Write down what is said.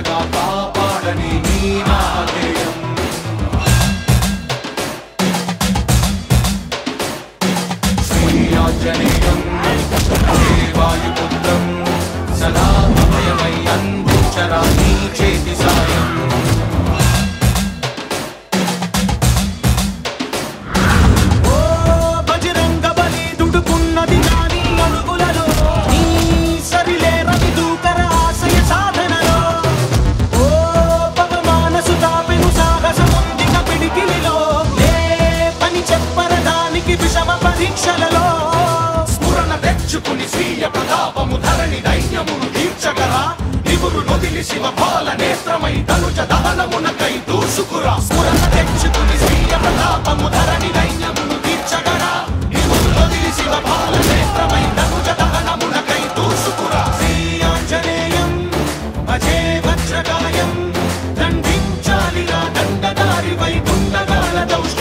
అండగా కాపాడని నీ నామధేయం శ్రీ ఆంజనేయం వాయుపుత్రం సదా అభయమై అందించరా నీ చేతి సాయం స్ఫురణ తెచ్చుకుని స్వీయ ప్రతాపము ధరణి దైన్యమును తీర్చగరా నివురు నొదిలి శివ బాల నేత్రమై తనుజ దహనమునకై దూసుకురా స్ఫురణ తెచ్చుకుని స్వీయ ప్రతాపము ధరణి దైన్యమును తీర్చగరా నివురు నొదిలి శివ బాల నేత్రమై తనుజ దహనమునకై దూసుకురా శ్రీ ఆంజనేయం భజే వజ్రకాయం దండించాలిగా దండదారి వై దుండగాల దౌష్ట